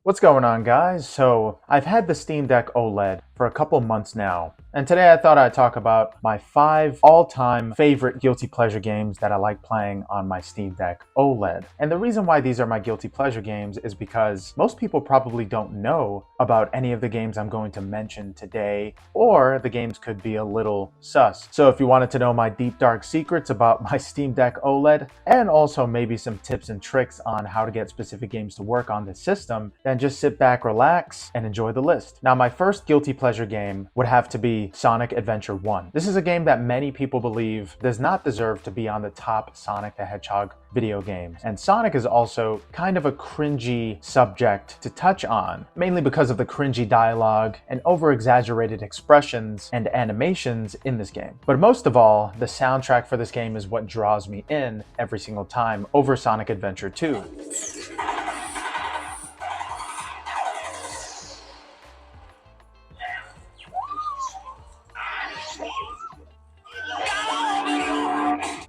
What's going on, guys? So I've had the Steam Deck OLED for a couple months now, and today I thought I'd talk about my 5 all-time favorite guilty pleasure games that I like playing on my Steam Deck OLED. And the reason why these are my guilty pleasure games is because most people probably don't know about any of the games I'm going to mention today, or the games could be a little sus. So if you wanted to know my deep dark secrets about my Steam Deck OLED, and also maybe some tips and tricks on how to get specific games to work on this system, then just sit back, relax, and enjoy the list. Now, my first guilty pleasure game would have to be Sonic Adventure 1. This is a game that many people believe does not deserve to be on the top Sonic the Hedgehog video games. And Sonic is also kind of a cringy subject to touch on, mainly because of the cringy dialogue and over-exaggerated expressions and animations in this game. But most of all, the soundtrack for this game is what draws me in every single time over Sonic Adventure 2.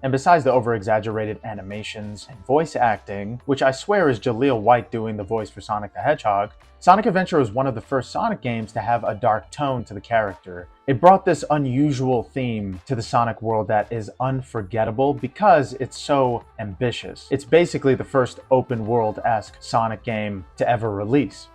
And besides the over-exaggerated animations and voice acting, which I swear is Jaleel White doing the voice for Sonic the Hedgehog, Sonic Adventure was one of the first Sonic games to have a dark tone to the character. It brought this unusual theme to the Sonic world that is unforgettable because it's so ambitious. It's basically the first open world-esque Sonic game to ever release.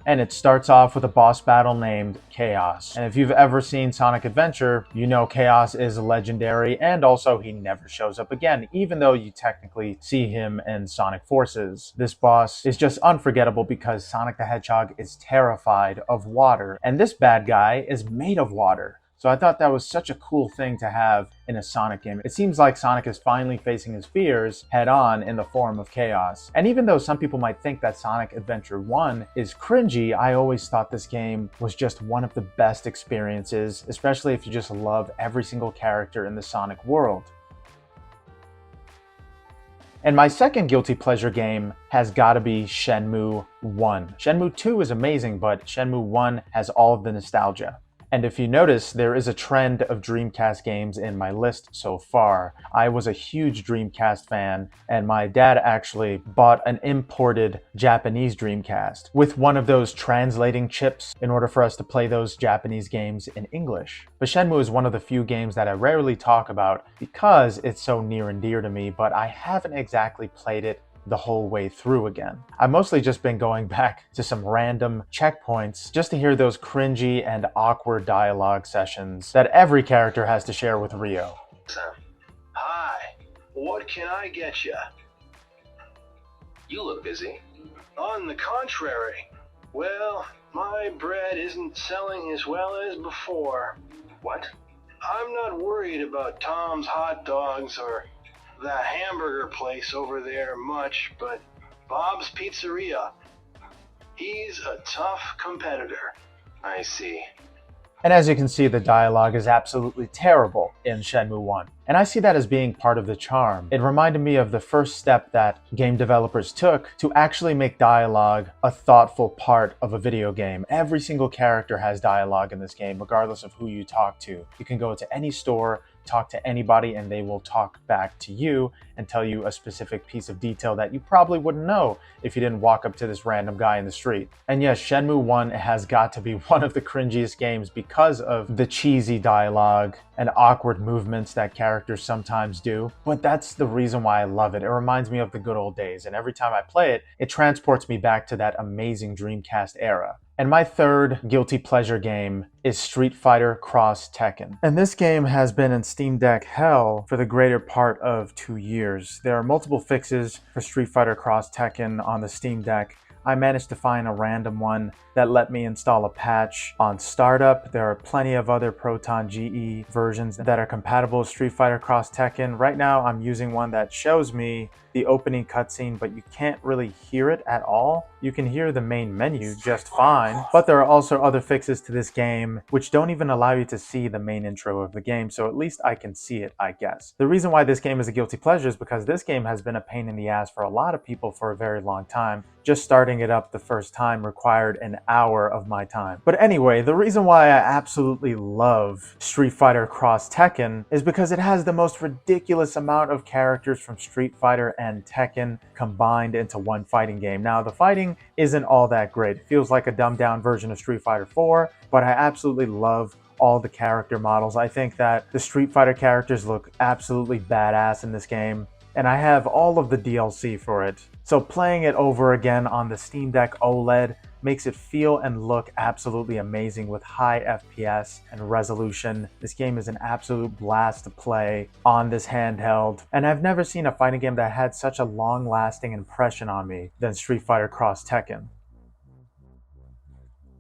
And it starts off with a boss battle named Chaos. And if you've ever seen Sonic Adventure, you know Chaos is legendary, and also he never shows up again, even though you technically see him in Sonic Forces. This boss is just unforgettable because Sonic the Hedgehog is terrified of water, and this bad guy is made of water. So I thought that was such a cool thing to have in a Sonic game. It seems like Sonic is finally facing his fears head on in the form of Chaos. And even though some people might think that Sonic Adventure 1 is cringy, I always thought this game was just one of the best experiences, especially if you just love every single character in the Sonic world. And my second guilty pleasure game has got to be Shenmue 1. Shenmue 2 is amazing, but Shenmue 1 has all of the nostalgia. And if you notice, there is a trend of Dreamcast games in my list so far. I was a huge Dreamcast fan, and my dad actually bought an imported Japanese Dreamcast with one of those translating chips in order for us to play those Japanese games in English. But Shenmue is one of the few games that I rarely talk about because it's so near and dear to me, but I haven't exactly played it the whole way through again. I've mostly just been going back to some random checkpoints just to hear those cringy and awkward dialogue sessions that every character has to share with Rio. Hi, what can I get you? You look busy. On the contrary, well, my bread isn't selling as well as before. What? I'm not worried about Tom's hot dogs or that hamburger place over there much, but Bob's Pizzeria. He's a tough competitor. I see. And as you can see, the dialogue is absolutely terrible in Shenmue 1. And I see that as being part of the charm. It reminded me of the first step that game developers took to actually make dialogue a thoughtful part of a video game. Every single character has dialogue in this game, regardless of who you talk to. You can go to any store, talk to anybody, and they will talk back to you and tell you a specific piece of detail that you probably wouldn't know if you didn't walk up to this random guy in the street. And yes, Shenmue 1 has got to be one of the cringiest games because of the cheesy dialogue and awkward movements that characters sometimes do. But that's the reason why I love it. It reminds me of the good old days, and every time I play it, it transports me back to that amazing Dreamcast era. And my third guilty pleasure game is Street Fighter Cross Tekken. And this game has been in Steam Deck hell for the greater part of 2 years. There are multiple fixes for Street Fighter Cross Tekken on the Steam Deck. I managed to find a random one that let me install a patch on startup. There are plenty of other Proton GE versions that are compatible with Street Fighter Cross Tekken. Right now, I'm using one that shows me the opening cutscene, but you can't really hear it at all. You can hear the main menu just fine, but there are also other fixes to this game which don't even allow you to see the main intro of the game, so at least I can see it, I guess. The reason why this game is a guilty pleasure is because this game has been a pain in the ass for a lot of people for a very long time. just starting it up the first time required an hour of my time. But anyway, the reason why I absolutely love Street Fighter Cross Tekken is because it has the most ridiculous amount of characters from Street Fighter and Tekken combined into one fighting game. Now, the fighting isn't all that great. It feels like a dumbed down version of Street Fighter 4, but I absolutely love all the character models. I think that the Street Fighter characters look absolutely badass in this game, and I have all of the DLC for it. So playing it over again on the Steam Deck OLED makes it feel and look absolutely amazing with high FPS and resolution. This game is an absolute blast to play on this handheld, and I've never seen a fighting game that had such a long-lasting impression on me than Street Fighter Cross Tekken.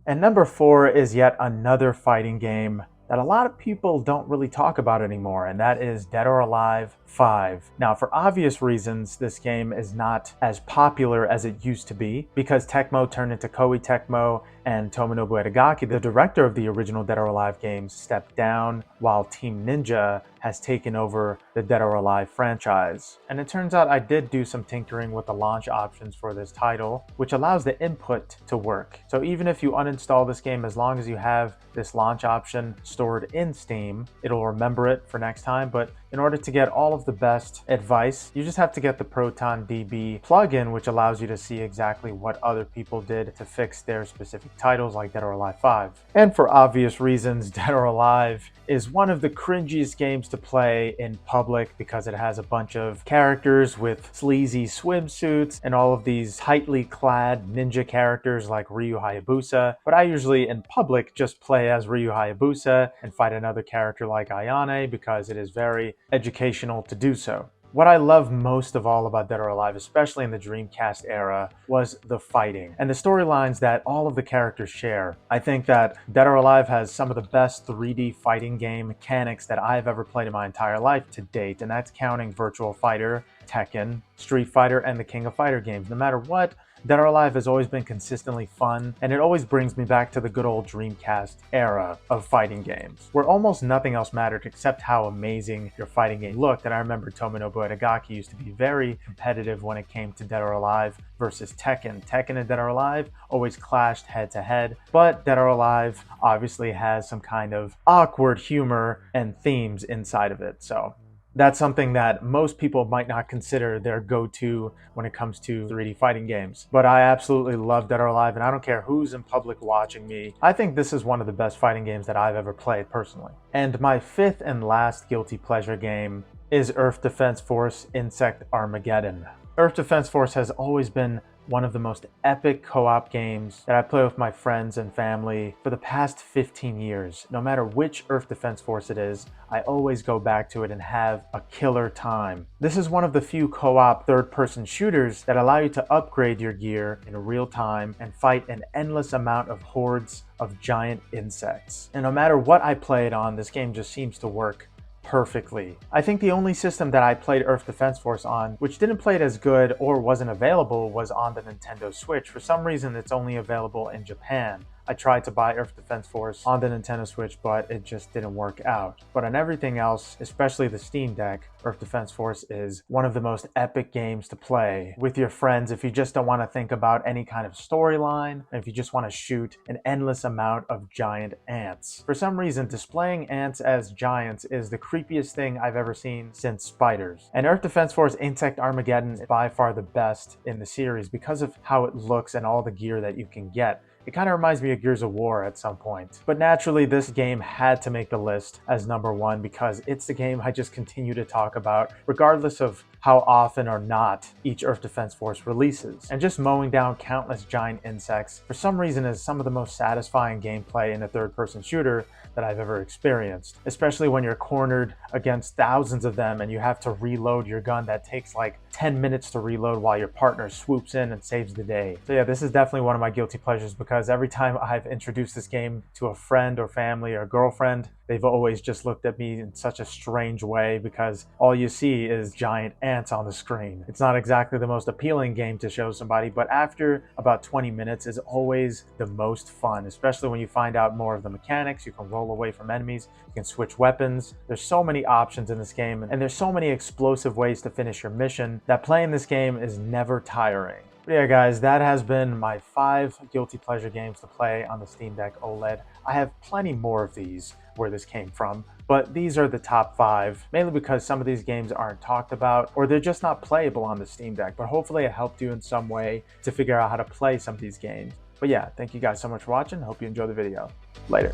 And number 4 is yet another fighting game that a lot of people don't really talk about anymore, and that is Dead or Alive 5. Now, for obvious reasons, this game is not as popular as it used to be because Tecmo turned into Koei Tecmo, and Tomonobu Edagaki, the director of the original Dead or Alive games, stepped down while Team Ninja has taken over the Dead or Alive franchise. And it turns out I did do some tinkering with the launch options for this title, which allows the input to work. So even if you uninstall this game, as long as you have this launch option stored in Steam, it'll remember it for next time. But in order to get all of the best advice, you just have to get the ProtonDB plugin, which allows you to see exactly what other people did to fix their specific titles like Dead or Alive 5. And for obvious reasons, Dead or Alive is one of the cringiest games to play in public because it has a bunch of characters with sleazy swimsuits and all of these tightly clad ninja characters like Ryu Hayabusa. But I usually in public just play as Ryu Hayabusa and fight another character like Ayane because it is very educational to do so. What I love most of all about Dead or Alive, especially in the Dreamcast era, was the fighting and the storylines that all of the characters share. I think that Dead or Alive has some of the best 3D fighting game mechanics that I've ever played in my entire life to date, and that's counting Virtual Fighter, Tekken, Street Fighter, and the King of Fighter games. No matter what, Dead or Alive has always been consistently fun, and it always brings me back to the good old Dreamcast era of fighting games, where almost nothing else mattered except how amazing your fighting game looked. And I remember Tomonobu Edagaki used to be very competitive when it came to Dead or Alive versus Tekken. Tekken and Dead or Alive always clashed head to head, but Dead or Alive obviously has some kind of awkward humor and themes inside of it, so that's something that most people might not consider their go-to when it comes to 3D fighting games. But I absolutely love Dead or Alive, and I don't care who's in public watching me. I think this is one of the best fighting games that I've ever played personally. And my fifth and last guilty pleasure game is Earth Defense Force Insect Armageddon. Earth Defense Force has always been one of the most epic co-op games that I play with my friends and family for the past 15 years. No matter which Earth Defense Force it is, I always go back to it and have a killer time. This is one of the few co-op third-person shooters that allow you to upgrade your gear in real time and fight an endless amount of hordes of giant insects. And no matter what I play it on, this game just seems to work perfectly. I think the only system that I played Earth Defense Force on, which didn't play it as good or wasn't available, was on the Nintendo Switch. For some reason, it's only available in Japan. I tried to buy Earth Defense Force on the Nintendo Switch, but it just didn't work out. But on everything else, especially the Steam Deck, Earth Defense Force is one of the most epic games to play with your friends if you just don't want to think about any kind of storyline, and if you just want to shoot an endless amount of giant ants. For some reason, displaying ants as giants is the creepiest thing I've ever seen since spiders. And Earth Defense Force Insect Armageddon is by far the best in the series because of how it looks and all the gear that you can get. It kind of reminds me of Gears of War at some point. But naturally, this game had to make the list as number one because it's the game I just continue to talk about, regardless of how often or not each Earth Defense Force releases. And just mowing down countless giant insects, for some reason, is some of the most satisfying gameplay in a third-person shooter that I've ever experienced, especially when you're cornered against thousands of them and you have to reload your gun that takes like 10 minutes to reload while your partner swoops in and saves the day. So yeah, this is definitely one of my guilty pleasures because every time I've introduced this game to a friend or family or girlfriend, they've always just looked at me in such a strange way because all you see is giant ants on the screen. It's not exactly the most appealing game to show somebody, but after about 20 minutes is always the most fun, especially when you find out more of the mechanics. You can roll away from enemies, you can switch weapons. There's so many options in this game, and there's so many explosive ways to finish your mission that playing this game is never tiring. But yeah, guys, that has been my 5 guilty pleasure games to play on the Steam Deck OLED. I have plenty more of these where this came from, but these are the top 5, mainly because some of these games aren't talked about or they're just not playable on the Steam Deck, but hopefully it helped you in some way to figure out how to play some of these games. But yeah, thank you guys so much for watching. Hope you enjoyed the video. Later.